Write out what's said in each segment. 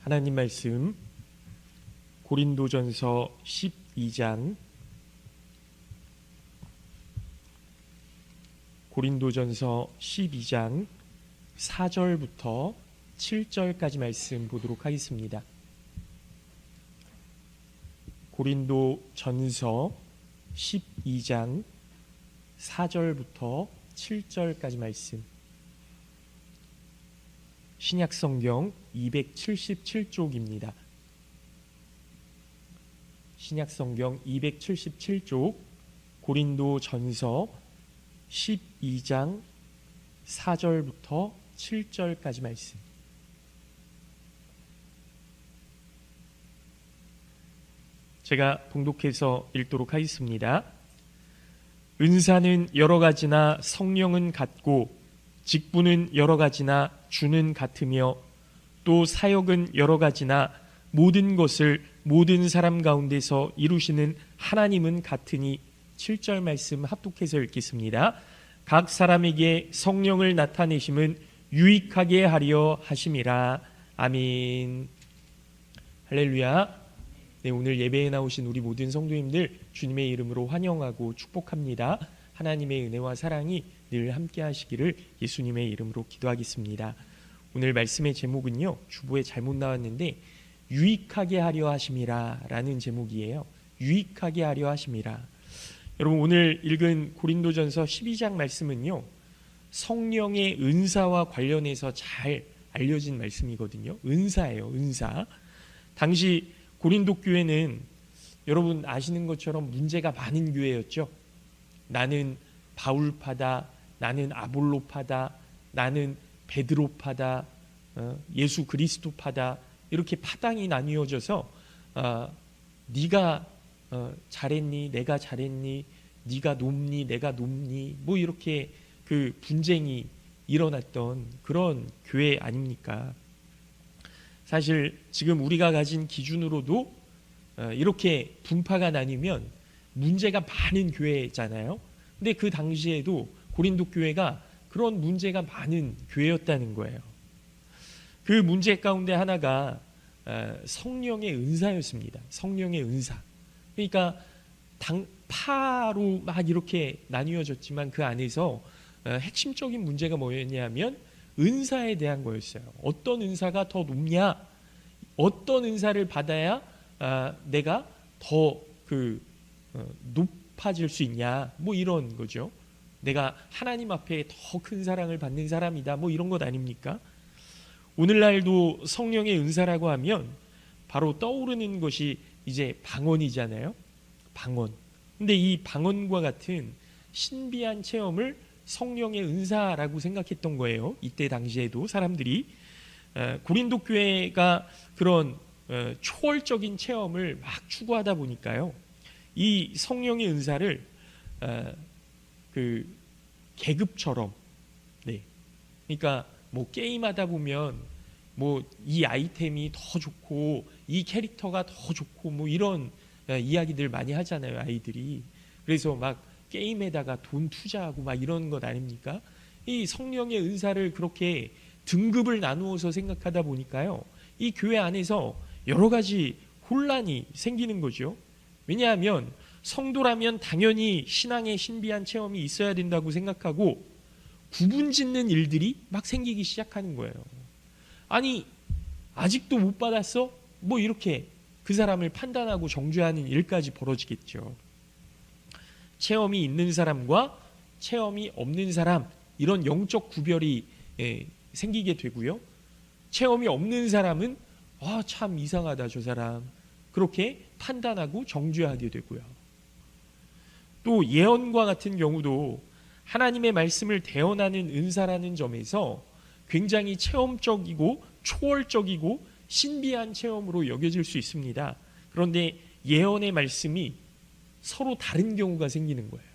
하나님 말씀 고린도전서 12장 고린도전서 12장 4절부터 7절까지 말씀 보도록 하겠습니다. 고린도전서 12장 4절부터 7절까지 말씀, 신약성경 277쪽입니다. 신약성경 277쪽 고린도전서 12장 4절부터 7절까지 말씀. 제가 봉독해서 읽도록 하겠습니다. 은사는 여러 가지나 성령은 같고 직분은 여러 가지나 주는 같으며 또 사역은 여러 가지나 모든 것을 모든 사람 가운데서 이루시는 하나님은 같으니. 7절 말씀 합독해서 읽겠습니다. 각 사람에게 성령을 나타내심은 유익하게 하려 하심이라. 아멘. 할렐루야. 네, 오늘 예배에 나오신 우리 모든 성도님들 주님의 이름으로 환영하고 축복합니다. 하나님의 은혜와 사랑이 늘 함께 하시기를 예수님의 이름으로 기도하겠습니다. 오늘 말씀의 제목은요, 주보에 잘못 나왔는데 유익하게 하려 하심이라 라는 제목이에요. 유익하게 하려 하심이라. 여러분, 오늘 읽은 고린도전서 12장 말씀은요, 성령의 은사와 관련해서 잘 알려진 말씀이거든요. 은사예요, 은사. 당시 고린도 교회는 여러분 아시는 것처럼 문제가 많은 교회였죠. 나는 바울파다, 나는 아볼로파다, 나는 베드로파다, 예수 그리스도파다, 이렇게 파당이 나뉘어져서 네가 잘했니, 내가 잘했니, 네가 높니, 내가 높니, 뭐 이렇게 그 분쟁이 일어났던 그런 교회 아닙니까? 사실 지금 우리가 가진 기준으로도 이렇게 분파가 나뉘면 문제가 많은 교회잖아요. 근데 그 당시에도 고린도 교회가 그런 문제가 많은 교회였다는 거예요. 그 문제 가운데 하나가 성령의 은사였습니다. 성령의 은사. 그러니까 파로 막 이렇게 나뉘어졌지만 그 안에서 핵심적인 문제가 뭐였냐면 은사에 대한 거였어요. 어떤 은사가 더 높냐, 어떤 은사를 받아야 내가 더 높아질 수 있냐, 뭐 이런 거죠. 내가 하나님 앞에 더 큰 사랑을 받는 사람이다, 뭐 이런 것 아닙니까? 오늘날도 성령의 은사라고 하면 바로 떠오르는 것이 이제 방언이잖아요. 방언. 근데 이 방언과 같은 신비한 체험을 성령의 은사라고 생각했던 거예요. 이때 당시에도 사람들이. 고린도 교회가 그런 초월적인 체험을 막 추구하다 보니까요, 이 성령의 은사를 그 계급처럼, 네, 그러니까 뭐 게임하다 보면 뭐 이 아이템이 더 좋고 이 캐릭터가 더 좋고 뭐 이런 이야기들 많이 하잖아요, 아이들이. 그래서 막 게임에다가 돈 투자하고 막 이런 것 아닙니까? 이 성령의 은사를 그렇게 등급을 나누어서 생각하다 보니까요, 이 교회 안에서 여러 가지 혼란이 생기는 거죠. 왜냐하면 성도라면 당연히 신앙의 신비한 체험이 있어야 된다고 생각하고 구분짓는 일들이 막 생기기 시작하는 거예요. 아니, 아직도 못 받았어? 뭐 이렇게 그 사람을 판단하고 정죄하는 일까지 벌어지겠죠. 체험이 있는 사람과 체험이 없는 사람, 이런 영적 구별이 생기게 되고요. 체험이 없는 사람은 참 이상하다 저 사람, 그렇게 판단하고 정죄하게 되고요. 또 예언과 같은 경우도 하나님의 말씀을 대언하는 은사라는 점에서 굉장히 체험적이고 초월적이고 신비한 체험으로 여겨질 수 있습니다. 그런데 예언의 말씀이 서로 다른 경우가 생기는 거예요.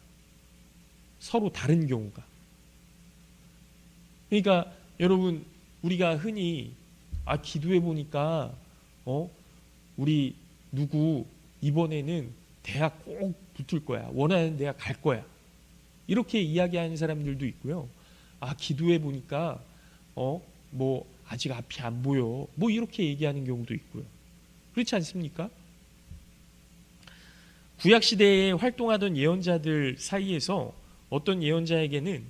서로 다른 경우가. 그러니까 여러분, 우리가 흔히 기도해 보니까 우리 누구 이번에는 대학 꼭 붙을 거야, 원하는 대학 갈 거야, 이렇게 이야기하는 사람들도 있고요. 기도해 보니까 뭐 아직 앞이 안 보여. 뭐 이렇게 얘기하는 경우도 있고요. 그렇지 않습니까? 구약시대에 활동하던 예언자들 사이에서 어떤 예언자에게는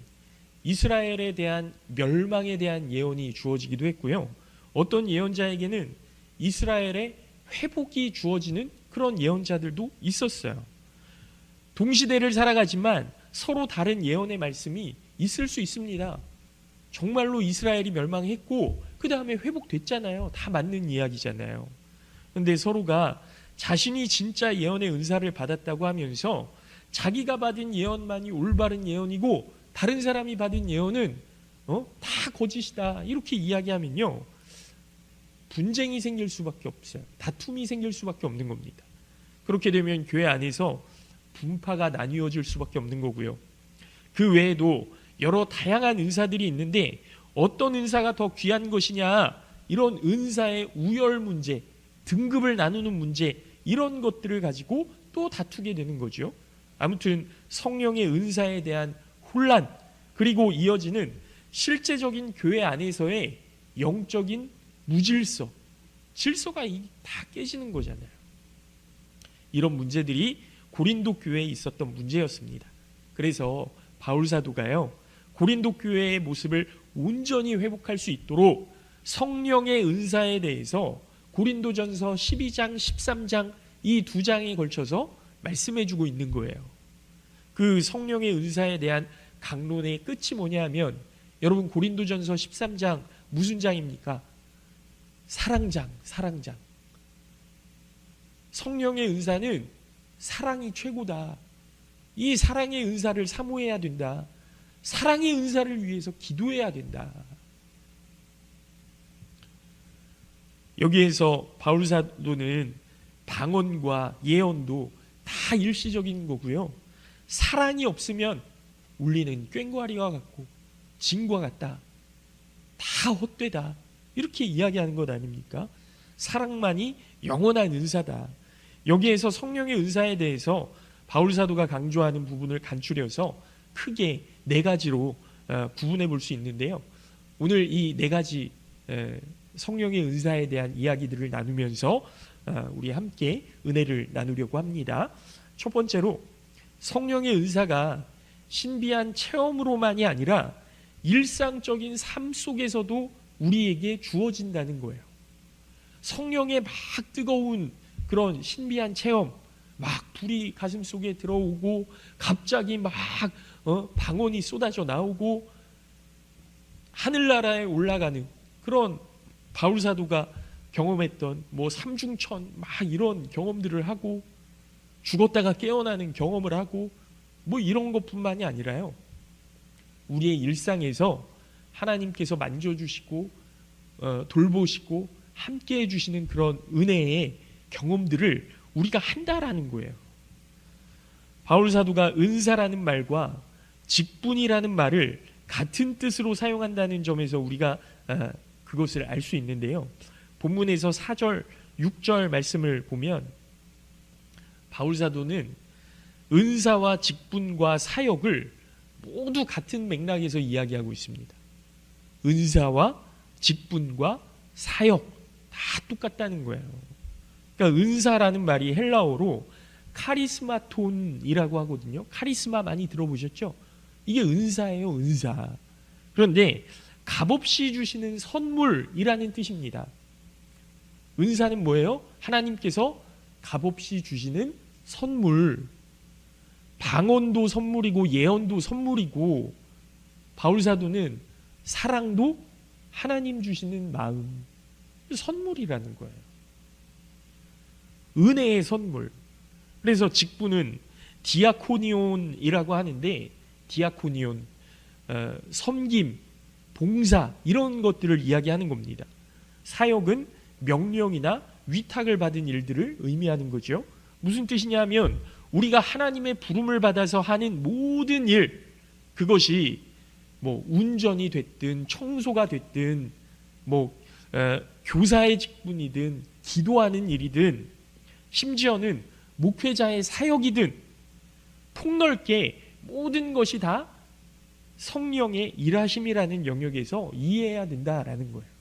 이스라엘에 대한 멸망에 대한 예언이 주어지기도 했고요. 어떤 예언자에게는 이스라엘의 회복이 주어지는 그런 예언자들도 있었어요. 동시대를 살아가지만 서로 다른 예언의 말씀이 있을 수 있습니다. 정말로 이스라엘이 멸망했고 그 다음에 회복됐잖아요. 다 맞는 이야기잖아요. 그런데 서로가 자신이 진짜 예언의 은사를 받았다고 하면서 자기가 받은 예언만이 올바른 예언이고 다른 사람이 받은 예언은 다 거짓이다 이렇게 이야기하면요, 분쟁이 생길 수밖에 없어요. 다툼이 생길 수밖에 없는 겁니다. 그렇게 되면 교회 안에서 분파가 나뉘어질 수밖에 없는 거고요. 그 외에도 여러 다양한 은사들이 있는데 어떤 은사가 더 귀한 것이냐, 이런 은사의 우열 문제, 등급을 나누는 문제, 이런 것들을 가지고 또 다투게 되는 거죠. 아무튼 성령의 은사에 대한 혼란, 그리고 이어지는 실제적인 교회 안에서의 영적인 무질서, 질서가 다 깨지는 거잖아요. 이런 문제들이 고린도 교회에 있었던 문제였습니다. 그래서 바울 사도가요, 고린도 교회의 모습을 온전히 회복할 수 있도록 성령의 은사에 대해서 고린도전서 12장, 13장 이 두 장에 걸쳐서 말씀해주고 있는 거예요. 그 성령의 은사에 대한 강론의 끝이 뭐냐 하면, 여러분 고린도전서 13장 무슨 장입니까? 사랑장, 사랑장. 성령의 은사는 사랑이 최고다. 이 사랑의 은사를 사모해야 된다. 사랑의 은사를 위해서 기도해야 된다. 여기에서 바울 사도는 방언과 예언도 다 일시적인 거고요. 사랑이 없으면 울리는 꽹과리와 같고 진과 같다. 다 헛되다. 이렇게 이야기하는 것 아닙니까? 사랑만이 영원한 은사다. 여기에서 성령의 은사에 대해서 바울 사도가 강조하는 부분을 간추려서 크게 네 가지로 구분해 볼 수 있는데요. 오늘 이 네 가지 성령의 은사에 대한 이야기들을 나누면서 우리 함께 은혜를 나누려고 합니다. 첫 번째로, 성령의 은사가 신비한 체험으로만이 아니라 일상적인 삶 속에서도 우리에게 주어진다는 거예요. 성령의 막 뜨거운 그런 신비한 체험, 막 불이 가슴 속에 들어오고 갑자기 막 방언이 쏟아져 나오고 하늘나라에 올라가는 그런 바울 사도가 경험했던 뭐 삼중천 막 이런 경험들을 하고 죽었다가 깨어나는 경험을 하고 뭐 이런 것뿐만이 아니라요, 우리의 일상에서 하나님께서 만져주시고 돌보시고 함께 해주시는 그런 은혜의 경험들을 우리가 한다라는 거예요. 바울 사도가 은사라는 말과 직분이라는 말을 같은 뜻으로 사용한다는 점에서 우리가 그것을 알 수 있는데요. 본문에서 4절, 6절 말씀을 보면 바울 사도는 은사와 직분과 사역을 모두 같은 맥락에서 이야기하고 있습니다. 은사와 직분과 사역 다 똑같다는 거예요. 그러니까 은사라는 말이 헬라어로 카리스마톤이라고 하거든요. 카리스마 많이 들어보셨죠? 이게 은사예요, 은사. 그런데 값없이 주시는 선물이라는 뜻입니다. 은사는 뭐예요? 하나님께서 값없이 주시는 선물. 방언도 선물이고 예언도 선물이고, 바울 사도는 사랑도 하나님 주시는 마음, 선물이라는 거예요. 은혜의 선물. 그래서 직분은 디아코니온이라고 하는데, 디아코니온, 섬김, 봉사, 이런 것들을 이야기하는 겁니다. 사역은 명령이나 위탁을 받은 일들을 의미하는 거죠. 무슨 뜻이냐면 우리가 하나님의 부름을 받아서 하는 모든 일, 그것이 뭐 운전이 됐든 청소가 됐든 뭐 교사의 직분이든 기도하는 일이든 심지어는 목회자의 사역이든 폭넓게 모든 것이 다 성령의 일하심이라는 영역에서 이해해야 된다라는 거예요.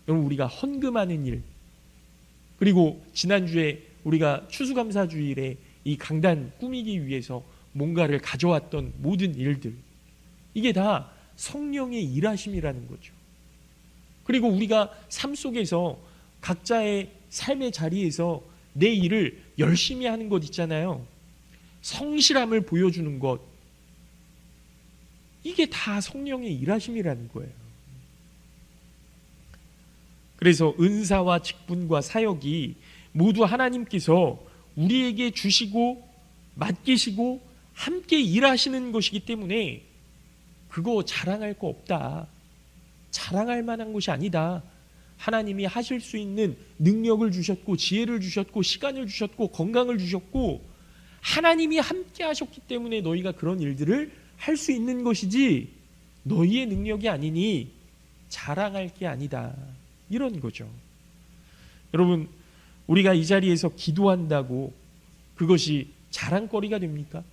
여러분, 우리가 헌금하는 일, 그리고 지난주에 우리가 추수감사주일에 이 강단 꾸미기 위해서 뭔가를 가져왔던 모든 일들, 이게 다 성령의 일하심이라는 거죠. 그리고 우리가 삶 속에서 각자의 삶의 자리에서 내 일을 열심히 하는 것 있잖아요. 성실함을 보여주는 것, 이게 다 성령의 일하심이라는 거예요. 그래서 은사와 직분과 사역이 모두 하나님께서 우리에게 주시고 맡기시고 함께 일하시는 것이기 때문에 그거 자랑할 거 없다, 자랑할 만한 것이 아니다. 하나님이 하실 수 있는 능력을 주셨고 지혜를 주셨고 시간을 주셨고 건강을 주셨고 하나님이 함께 하셨기 때문에 너희가 그런 일들을 할 수 있는 것이지 너희의 능력이 아니니 자랑할 게 아니다, 이런 거죠. 여러분, 우리가 이 자리에서 기도한다고 그것이 자랑거리가 됩니까?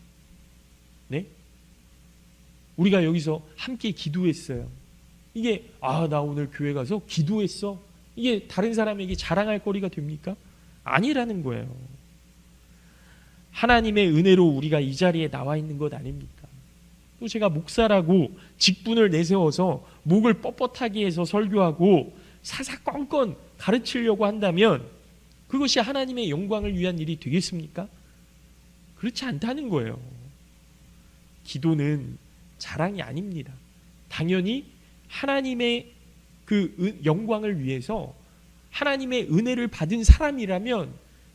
네? 우리가 여기서 함께 기도했어요. 이게 나 오늘 교회 가서 기도했어, 이게 다른 사람에게 자랑할 거리가 됩니까? 아니라는 거예요. 하나님의 은혜로 우리가 이 자리에 나와 있는 것 아닙니까? 또 제가 목사라고 직분을 내세워서 목을 뻣뻣하게 해서 설교하고 사사건건 가르치려고 한다면 그것이 하나님의 영광을 위한 일이 되겠습니까? 그렇지 않다는 거예요. 기도는 자랑이 아닙니다. 당연히 하나님의 그 영광을 위해서 하나님의 은혜를 받은 사람이라면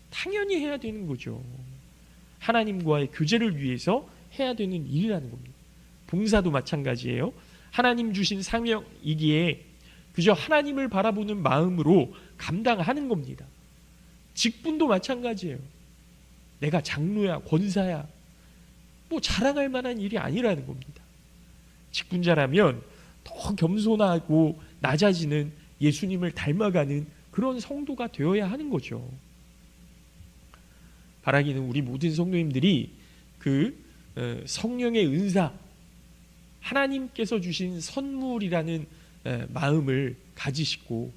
당연히 해야 되는 거죠. 하나님과의 교제를 위해서 해야 되는 일이라는 겁니다. 봉사도 마찬가지예요. 하나님 주신 사명이기에 그저 하나님을 바라보는 마음으로 감당하는 겁니다. 직분도 마찬가지예요. 내가 장로야, 권사야, 뭐 자랑할 만한 일이 아니라는 겁니다. 직분자라면 더 겸손하고 낮아지는 예수님을 닮아가는 그런 성도가 되어야 하는 거죠. 바라기는 우리 모든 성도님들이 그 성령의 은사, 하나님께서 주신 선물이라는 마음을 가지시고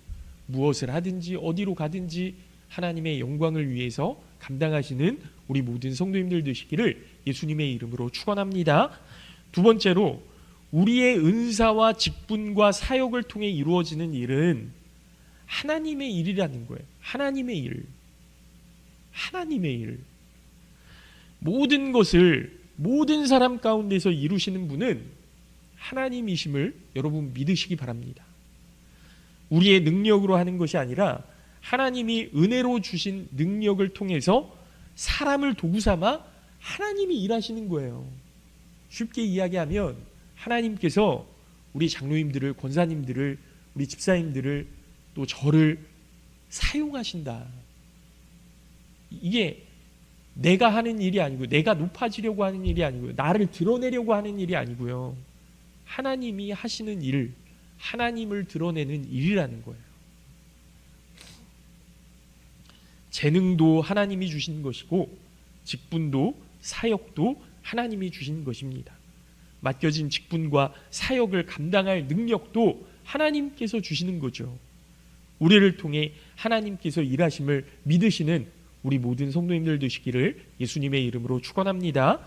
무엇을 하든지 어디로 가든지 하나님의 영광을 위해서 감당하시는 우리 모든 성도님들 되시기를 예수님의 이름으로 축원합니다. 두 번째로, 우리의 은사와 직분과 사역을 통해 이루어지는 일은 하나님의 일이라는 거예요. 하나님의 일. 하나님의 일. 모든 것을 모든 사람 가운데서 이루시는 분은 하나님이심을 여러분 믿으시기 바랍니다. 우리의 능력으로 하는 것이 아니라 하나님이 은혜로 주신 능력을 통해서 사람을 도구 삼아 하나님이 일하시는 거예요. 쉽게 이야기하면 하나님께서 우리 장로님들을, 권사님들을, 우리 집사님들을, 또 저를 사용하신다. 이게 내가 하는 일이 아니고, 내가 높아지려고 하는 일이 아니고요, 나를 드러내려고 하는 일이 아니고요, 하나님이 하시는 일, 하나님을 드러내는 일이라는 거예요. 재능도 하나님이 주신 것이고 직분도 사역도 하나님이 주신 것입니다. 맡겨진 직분과 사역을 감당할 능력도 하나님께서 주시는 거죠. 우리를 통해 하나님께서 일하심을 믿으시는 우리 모든 성도님들 되시기를 예수님의 이름으로 축원합니다.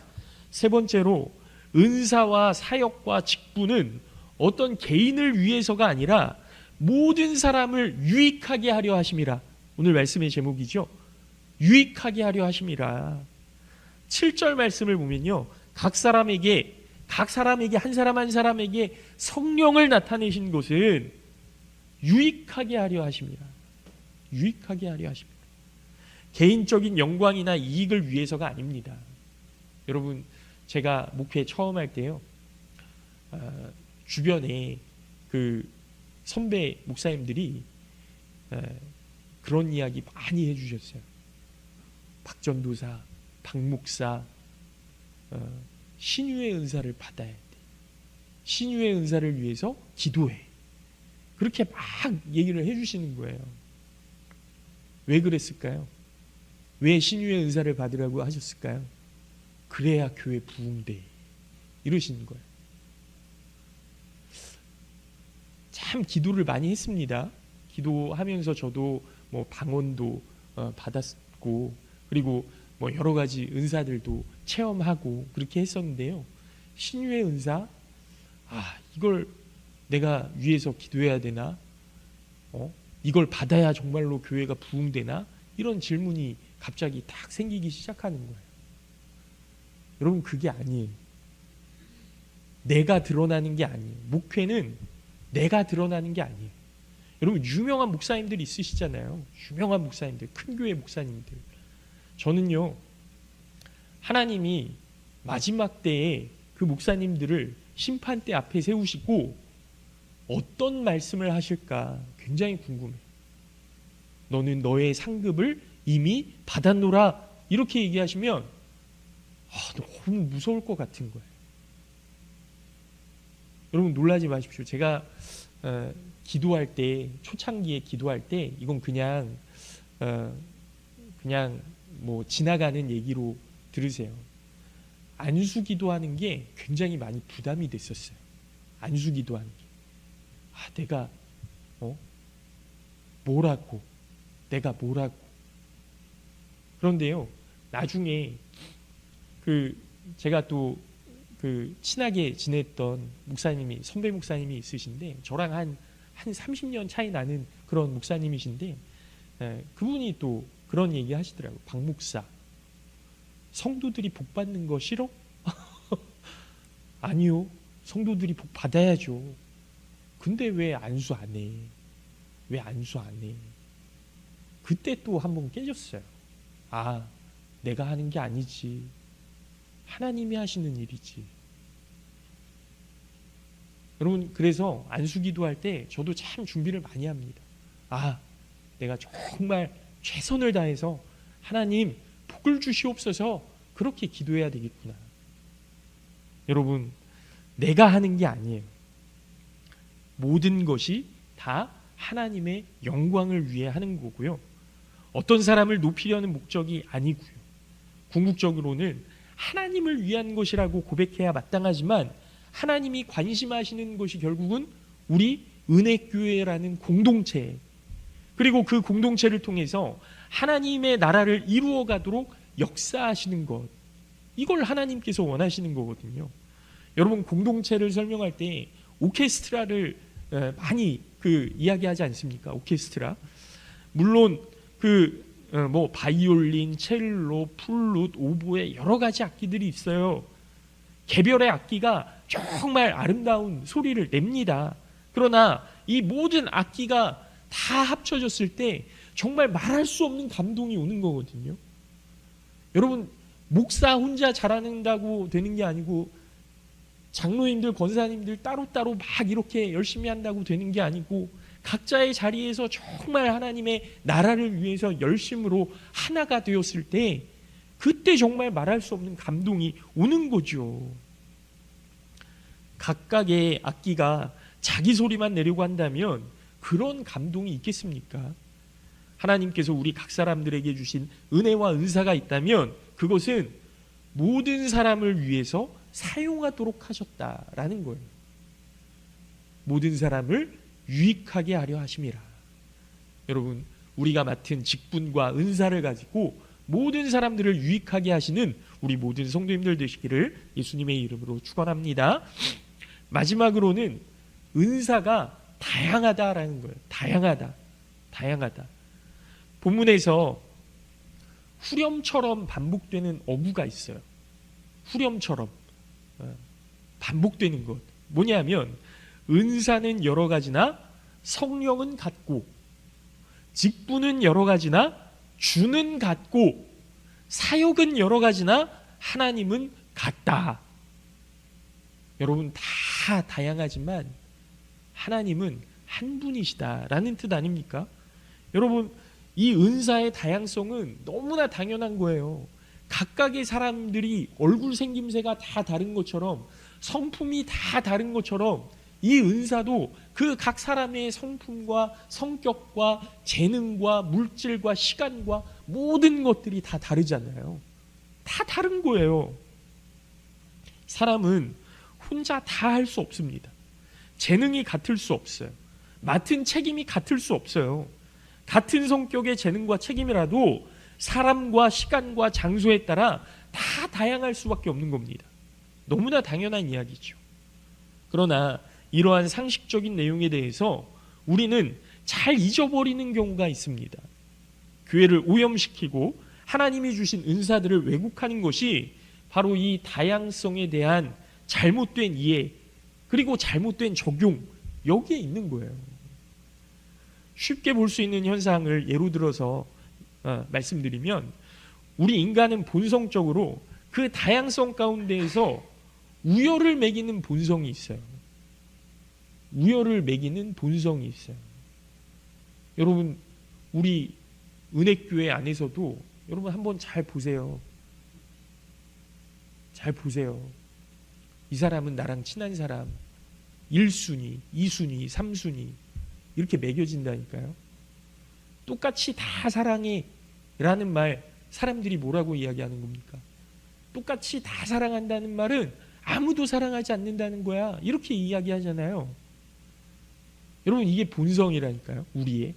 세 번째로, 은사와 사역과 직분은 어떤 개인을 위해서가 아니라 모든 사람을 유익하게 하려 하심이라. 오늘 말씀의 제목이죠. 유익하게 하려 하심이라. 7절 말씀을 보면요, 각 사람에게 한 사람 한 사람에게 성령을 나타내신 것은 유익하게 하려 하심이라. 유익하게 하려 하십니다. 개인적인 영광이나 이익을 위해서가 아닙니다. 여러분, 제가 목회 처음 할 때요, 주변에 그 선배 목사님들이 그런 이야기 많이 해주셨어요. 박전도사, 박목사, 신유의 은사를 받아야 돼. 신유의 은사를 위해서 기도해. 그렇게 막 얘기를 해주시는 거예요. 왜 그랬을까요? 왜 신유의 은사를 받으라고 하셨을까요? 그래야 교회 부흥돼. 이러시는 거예요. 참 기도를 많이 했습니다. 기도하면서 저도 뭐 방언도 받았고, 그리고 뭐 여러 가지 은사들도 체험하고 그렇게 했었는데요. 신유의 은사, 이걸 내가 위에서 기도해야 되나? 이걸 받아야 정말로 교회가 부흥되나? 이런 질문이 갑자기 딱 생기기 시작하는 거예요. 여러분, 그게 아니에요. 내가 드러나는 게 아니에요. 목회는 내가 드러나는 게 아니에요. 여러분, 유명한 목사님들 있으시잖아요. 유명한 목사님들, 큰 교회 목사님들. 저는요, 하나님이 마지막 때에 그 목사님들을 심판대 앞에 세우시고 어떤 말씀을 하실까 굉장히 궁금해요. 너는 너의 상급을 이미 받았노라, 이렇게 얘기하시면 너무 무서울 것 같은 거예요. 여러분, 놀라지 마십시오. 제가 기도할 때, 초창기에 기도할 때, 이건 그냥 뭐 지나가는 얘기로 들으세요. 안수 기도하는 게 굉장히 많이 부담이 됐었어요. 안수 기도하는 게. 내가 뭐라고, 내가 뭐라고. 그런데요, 나중에 제가 또 친하게 지냈던 목사님이, 선배 목사님이 있으신데, 저랑 한 30년 차이 나는 그런 목사님이신데, 그분이 또 그런 얘기 하시더라고요. 박 목사, 성도들이 복 받는 거 싫어? 아니요, 성도들이 복 받아야죠. 근데 왜 안수 안 해? 왜 안수 안 해? 그때 또 한번 깨졌어요. 내가 하는 게 아니지, 하나님이 하시는 일이지. 여러분, 그래서 안수 기도할 때 저도 참 준비를 많이 합니다. 내가 정말 최선을 다해서 하나님 복을 주시옵소서, 그렇게 기도해야 되겠구나. 여러분, 내가 하는 게 아니에요. 모든 것이 다 하나님의 영광을 위해 하는 거고요. 어떤 사람을 높이려는 목적이 아니고요. 궁극적으로는 하나님을 위한 것이라고 고백해야 마땅하지만, 하나님이 관심하시는 것이 결국은 우리 은혜교회라는 공동체, 그리고 그 공동체를 통해서 하나님의 나라를 이루어가도록 역사하시는 것, 이걸 하나님께서 원하시는 거거든요. 여러분, 공동체를 설명할 때 오케스트라를 많이 이야기하지 않습니까? 오케스트라. 물론 뭐 바이올린, 첼로, 플룻, 오보에 여러 가지 악기들이 있어요. 개별의 악기가 정말 아름다운 소리를 냅니다. 그러나 이 모든 악기가 다 합쳐졌을 때 정말 말할 수 없는 감동이 오는 거거든요. 여러분, 목사 혼자 잘한다고 되는 게 아니고, 장로님들, 권사님들 따로따로 막 이렇게 열심히 한다고 되는 게 아니고, 각자의 자리에서 정말 하나님의 나라를 위해서 열심으로 하나가 되었을 때, 그때 정말 말할 수 없는 감동이 오는 거죠. 각각의 악기가 자기 소리만 내려고 한다면 그런 감동이 있겠습니까? 하나님께서 우리 각 사람들에게 주신 은혜와 은사가 있다면 그것은 모든 사람을 위해서 사용하도록 하셨다라는 거예요. 모든 사람을 유익하게 하려 하심이라. 여러분, 우리가 맡은 직분과 은사를 가지고 모든 사람들을 유익하게 하시는 우리 모든 성도님들 되시기를 예수님의 이름으로 축원합니다. 마지막으로는 은사가 다양하다라는 거예요. 다양하다. 본문에서 후렴처럼 반복되는 어구가 있어요. 후렴처럼 반복되는 것. 뭐냐면, 은사는 여러 가지나 성령은 같고, 직분은 여러 가지나 주는 같고, 사역은 여러 가지나 하나님은 같다. 여러분, 다 다양하지만 하나님은 한 분이시다라는 뜻 아닙니까? 여러분, 이 은사의 다양성은 너무나 당연한 거예요. 각각의 사람들이 얼굴 생김새가 다 다른 것처럼, 성품이 다 다른 것처럼, 이 은사도 그 각 사람의 성품과 성격과 재능과 물질과 시간과 모든 것들이 다 다르잖아요. 다 다른 거예요. 사람은 혼자 다 할 수 없습니다. 재능이 같을 수 없어요. 맡은 책임이 같을 수 없어요. 같은 성격의 재능과 책임이라도 사람과 시간과 장소에 따라 다 다양할 수밖에 없는 겁니다. 너무나 당연한 이야기죠. 그러나 이러한 상식적인 내용에 대해서 우리는 잘 잊어버리는 경우가 있습니다. 교회를 오염시키고 하나님이 주신 은사들을 왜곡하는 것이 바로 이 다양성에 대한 잘못된 이해 그리고 잘못된 적용, 여기에 있는 거예요. 쉽게 볼 수 있는 현상을 예로 들어서 말씀드리면, 우리 인간은 본성적으로 그 다양성 가운데에서 우열을 매기는 본성이 있어요. 우열을 매기는 본성이 있어요. 여러분, 우리 은혜교회 안에서도 여러분 한번 잘 보세요. 잘 보세요. 이 사람은 나랑 친한 사람, 1순위, 2순위, 3순위 이렇게 매겨진다니까요. 똑같이 다 사랑해 라는 말, 사람들이 뭐라고 이야기하는 겁니까? 똑같이 다 사랑한다는 말은 아무도 사랑하지 않는다는 거야, 이렇게 이야기하잖아요. 여러분, 이게 본성이라니까요. 우리의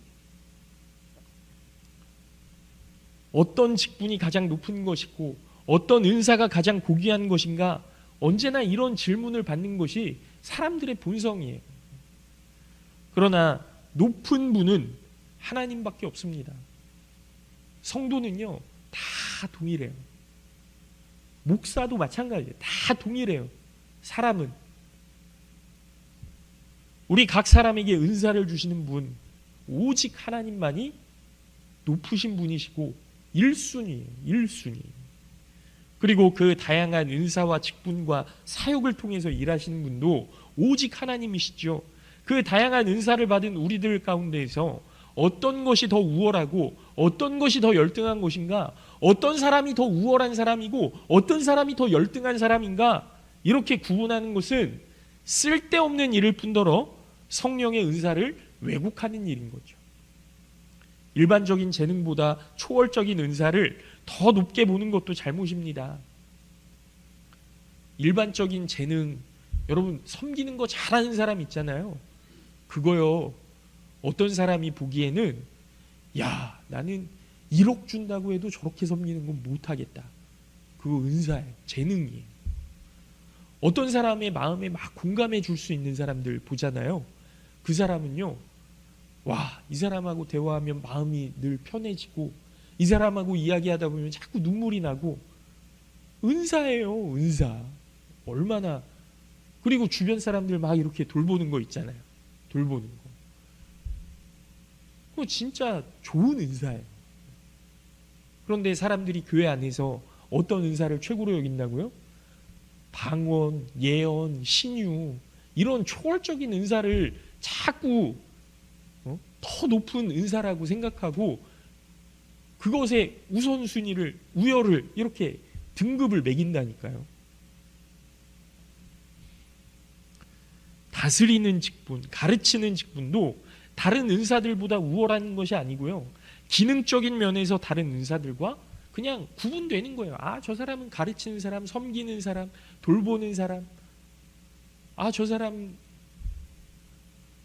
어떤 직분이 가장 높은 것이고 어떤 은사가 가장 고귀한 것인가, 언제나 이런 질문을 받는 것이 사람들의 본성이에요. 그러나 높은 분은 하나님밖에 없습니다. 성도는요 다 동일해요. 목사도 마찬가지예요. 다 동일해요. 사람은 우리 각 사람에게 은사를 주시는 분, 오직 하나님만이 높으신 분이시고 1순위예요. 1순위. 그리고 그 다양한 은사와 직분과 사역을 통해서 일하시는 분도 오직 하나님이시죠. 그 다양한 은사를 받은 우리들 가운데에서 어떤 것이 더 우월하고 어떤 것이 더 열등한 것인가, 어떤 사람이 더 우월한 사람이고 어떤 사람이 더 열등한 사람인가, 이렇게 구분하는 것은 쓸데없는 일일 뿐더러 성령의 은사를 왜곡하는 일인 거죠. 일반적인 재능보다 초월적인 은사를 더 높게 보는 것도 잘못입니다. 일반적인 재능, 여러분 섬기는 거 잘하는 사람 있잖아요. 그거요, 어떤 사람이 보기에는 야, 나는 1억 준다고 해도 저렇게 섬기는 건 못하겠다. 그거 은사예요. 재능이에요. 어떤 사람의 마음에 막 공감해 줄 수 있는 사람들 보잖아요. 그 사람은요, 와, 이 사람하고 대화하면 마음이 늘 편해지고 이 사람하고 이야기하다 보면 자꾸 눈물이 나고, 은사예요. 은사. 얼마나. 그리고 주변 사람들 막 이렇게 돌보는 거 있잖아요. 돌보는 거. 그거 진짜 좋은 은사예요. 그런데 사람들이 교회 안에서 어떤 은사를 최고로 여긴다고요? 방언, 예언, 신유, 이런 초월적인 은사를 자꾸 더 높은 은사라고 생각하고 그것에 우선순위를, 우열을, 이렇게 등급을 매긴다니까요. 다스리는 직분, 가르치는 직분도 다른 은사들보다 우월한 것이 아니고요, 기능적인 면에서 다른 은사들과 그냥 구분되는 거예요. 아, 저 사람은 가르치는 사람, 섬기는 사람, 돌보는 사람, 아, 저 사람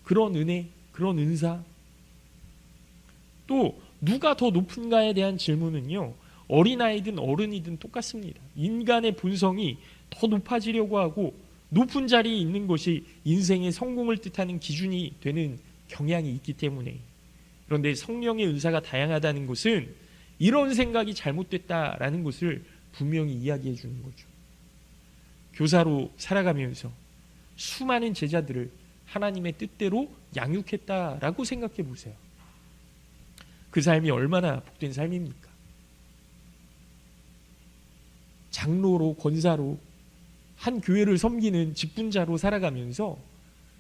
그런 은혜, 그런 은사. 또 누가 더 높은가에 대한 질문은요, 어린아이든 어른이든 똑같습니다. 인간의 본성이 더 높아지려고 하고 높은 자리에 있는 것이 인생의 성공을 뜻하는 기준이 되는 경향이 있기 때문에. 그런데 성령의 은사가 다양하다는 것은 이런 생각이 잘못됐다라는 것을 분명히 이야기해 주는 거죠. 교사로 살아가면서 수많은 제자들을 하나님의 뜻대로 양육했다라고 생각해 보세요. 그 삶이 얼마나 복된 삶입니까? 장로로, 권사로, 한 교회를 섬기는 직분자로 살아가면서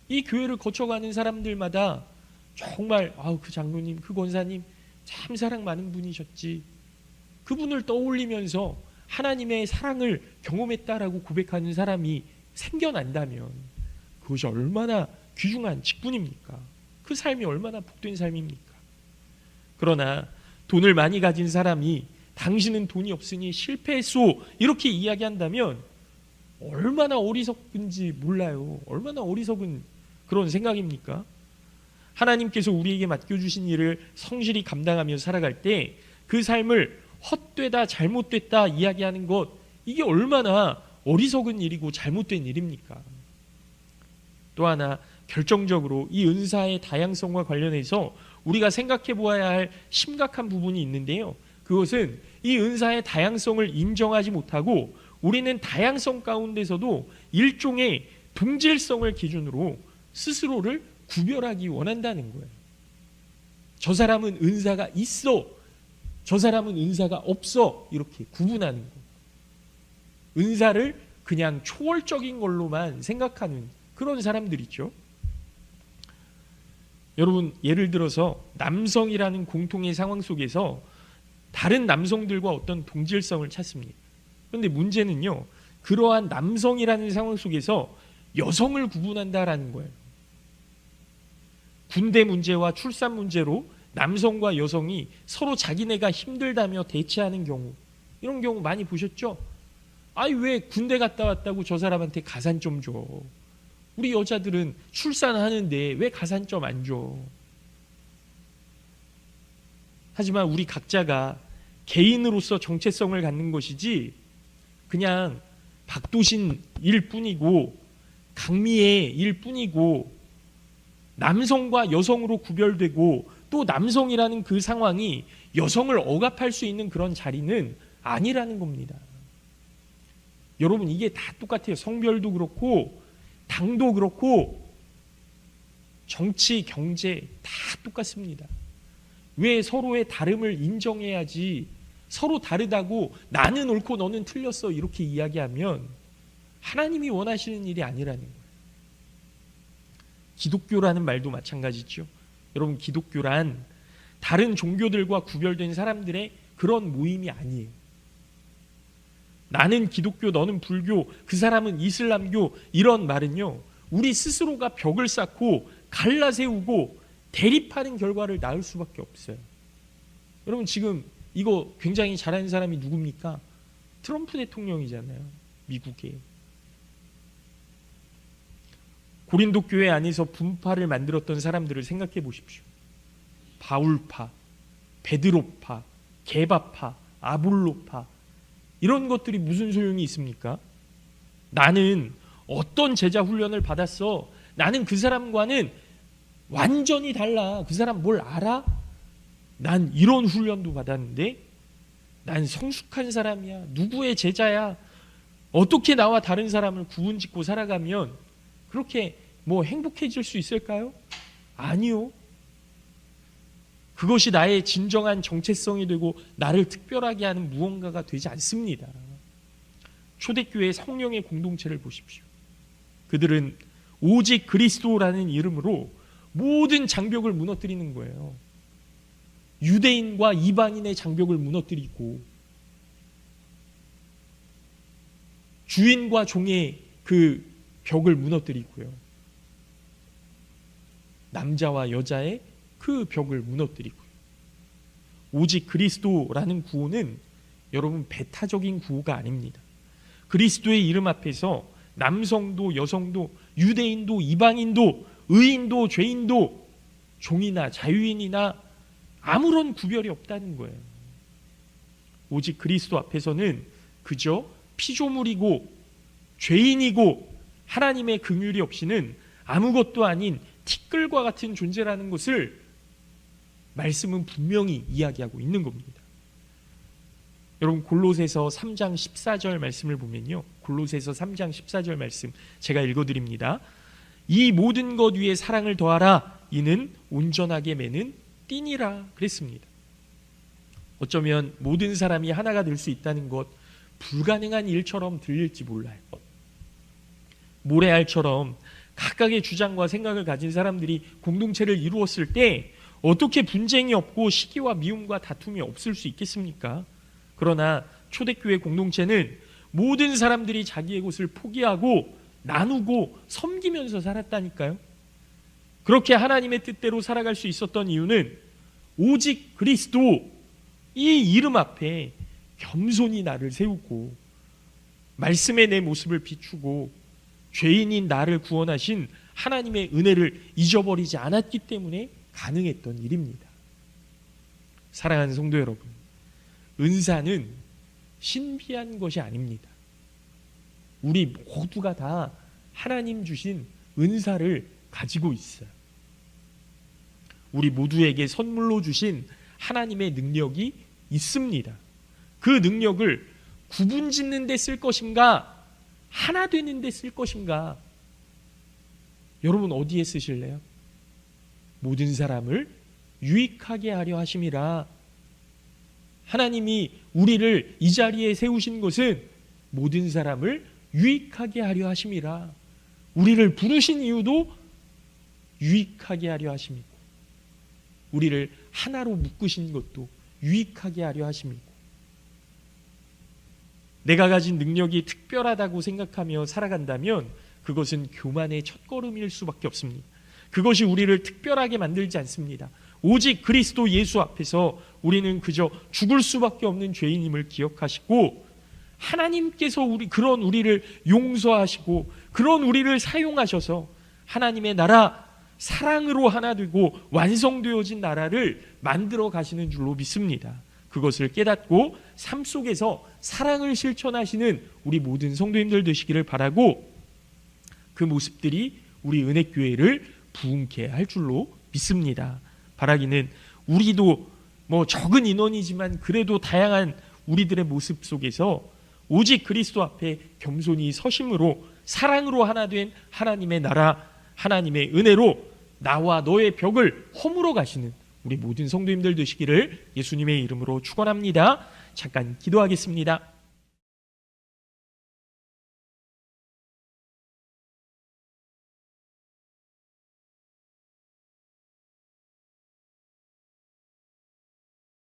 이 교회를 거쳐가는 사람들마다 정말 그 장로님, 그 권사님 참 사랑 많은 분이셨지, 그분을 떠올리면서 하나님의 사랑을 경험했다라고 고백하는 사람이 생겨난다면 그것이 얼마나 귀중한 직분입니까? 그 삶이 얼마나 복된 삶입니까? 그러나 돈을 많이 가진 사람이 당신은 돈이 없으니 실패했소, 이렇게 이야기한다면 얼마나 어리석은지 몰라요. 얼마나 어리석은 그런 생각입니까? 하나님께서 우리에게 맡겨주신 일을 성실히 감당하며 살아갈 때 그 삶을 헛되다 잘못됐다 이야기하는 것, 이게 얼마나 어리석은 일이고 잘못된 일입니까? 또 하나 결정적으로 이 은사의 다양성과 관련해서 우리가 생각해 보아야 할 심각한 부분이 있는데요. 그것은 이 은사의 다양성을 인정하지 못하고 우리는 다양성 가운데서도 일종의 동질성을 기준으로 스스로를 구별하기 원한다는 거예요. 저 사람은 은사가 있어, 저 사람은 은사가 없어, 이렇게 구분하는 거예요. 은사를 그냥 초월적인 걸로만 생각하는 그런 사람들 있죠. 여러분, 예를 들어서 남성이라는 공통의 상황 속에서 다른 남성들과 어떤 동질성을 찾습니다. 그런데 문제는요, 그러한 남성이라는 상황 속에서 여성을 구분한다라는 거예요. 군대 문제와 출산 문제로 남성과 여성이 서로 자기네가 힘들다며 대치하는 경우, 이런 경우 많이 보셨죠? 아니, 왜 군대 갔다 왔다고 저 사람한테 가산점 줘? 우리 여자들은 출산하는데 왜 가산점 안 줘? 하지만 우리 각자가 개인으로서 정체성을 갖는 것이지 그냥 박도신 일뿐이고 강미의 일뿐이고 남성과 여성으로 구별되고 또 남성이라는 그 상황이 여성을 억압할 수 있는 그런 자리는 아니라는 겁니다. 여러분, 이게 다 똑같아요. 성별도 그렇고 당도 그렇고 정치, 경제 다 똑같습니다. 왜 서로의 다름을 인정해야지 서로 다르다고 나는 옳고 너는 틀렸어 이렇게 이야기하면 하나님이 원하시는 일이 아니라는 거예요. 기독교라는 말도 마찬가지죠. 여러분, 기독교란 다른 종교들과 구별된 사람들의 그런 모임이 아니에요. 나는 기독교, 너는 불교, 그 사람은 이슬람교, 이런 말은요, 우리 스스로가 벽을 쌓고 갈라세우고 대립하는 결과를 낳을 수밖에 없어요. 여러분, 지금 이거 굉장히 잘하는 사람이 누굽니까? 트럼프 대통령이잖아요. 미국에. 고린도 교회 안에서 분파를 만들었던 사람들을 생각해 보십시오. 바울파, 베드로파, 게바파, 아볼로파, 이런 것들이 무슨 소용이 있습니까? 나는 어떤 제자 훈련을 받았어. 나는 그 사람과는 완전히 달라. 그 사람 뭘 알아? 난 이런 훈련도 받았는데 난 성숙한 사람이야. 누구의 제자야. 어떻게 나와 다른 사람을 구분짓고 살아가면 그렇게 뭐 행복해질 수 있을까요? 아니요. 그것이 나의 진정한 정체성이 되고 나를 특별하게 하는 무언가가 되지 않습니다. 초대교회 성령의 공동체를 보십시오. 그들은 오직 그리스도라는 이름으로 모든 장벽을 무너뜨리는 거예요. 유대인과 이방인의 장벽을 무너뜨리고 주인과 종의 그 벽을 무너뜨리고요. 남자와 여자의 그 벽을 무너뜨리고요. 오직 그리스도라는 구호는 여러분 배타적인 구호가 아닙니다. 그리스도의 이름 앞에서 남성도 여성도 유대인도 이방인도 의인도 죄인도 종이나 자유인이나 아무런 구별이 없다는 거예요. 오직 그리스도 앞에서는 그저 피조물이고 죄인이고 하나님의 긍휼이 없이는 아무것도 아닌 티끌과 같은 존재라는 것을 말씀은 분명히 이야기하고 있는 겁니다. 여러분, 골로새서 3장 14절 말씀을 보면요, 골로새서 3장 14절 말씀 제가 읽어드립니다. 이 모든 것 위에 사랑을 더하라. 이는 온전하게 매는 띠니라 그랬습니다. 어쩌면 모든 사람이 하나가 될 수 있다는 것 불가능한 일처럼 들릴지 몰라요. 모래알처럼 각각의 주장과 생각을 가진 사람들이 공동체를 이루었을 때 어떻게 분쟁이 없고 시기와 미움과 다툼이 없을 수 있겠습니까? 그러나 초대교회 공동체는 모든 사람들이 자기의 곳을 포기하고 나누고 섬기면서 살았다니까요. 그렇게 하나님의 뜻대로 살아갈 수 있었던 이유는 오직 그리스도 이 이름 앞에 겸손히 나를 세우고 말씀에 내 모습을 비추고 죄인인 나를 구원하신 하나님의 은혜를 잊어버리지 않았기 때문에 가능했던 일입니다. 사랑하는 성도 여러분, 은사는 신비한 것이 아닙니다. 우리 모두가 다 하나님 주신 은사를 가지고 있어요. 우리 모두에게 선물로 주신 하나님의 능력이 있습니다. 그 능력을 구분 짓는 데 쓸 것인가, 하나 되는 데 쓸 것인가, 여러분 어디에 쓰실래요? 모든 사람을 유익하게 하려 하심이라. 하나님이 우리를 이 자리에 세우신 것은 모든 사람을 유익하게 하려 하심이라. 우리를 부르신 이유도 유익하게 하려 하심이고, 우리를 하나로 묶으신 것도 유익하게 하려 하심이고, 내가 가진 능력이 특별하다고 생각하며 살아간다면 그것은 교만의 첫걸음일 수밖에 없습니다. 그것이 우리를 특별하게 만들지 않습니다. 오직 그리스도 예수 앞에서 우리는 그저 죽을 수밖에 없는 죄인임을 기억하시고, 하나님께서 그런 우리를 용서하시고 그런 우리를 사용하셔서 하나님의 나라, 사랑으로 하나 되고 완성되어진 나라를 만들어 가시는 줄로 믿습니다. 그것을 깨닫고 삶 속에서 사랑을 실천하시는 우리 모든 성도님들 되시기를 바라고, 그 모습들이 우리 은혜교회를 부흥케 할 줄로 믿습니다. 바라기는 우리도 적은 인원이지만 그래도 다양한 우리들의 모습 속에서 오직 그리스도 앞에 겸손히 서심으로 사랑으로 하나 된 하나님의 나라, 하나님의 은혜로 나와 너의 벽을 허물어 가시는 우리 모든 성도님들 되시기를 예수님의 이름으로 축원합니다. 잠깐 기도하겠습니다.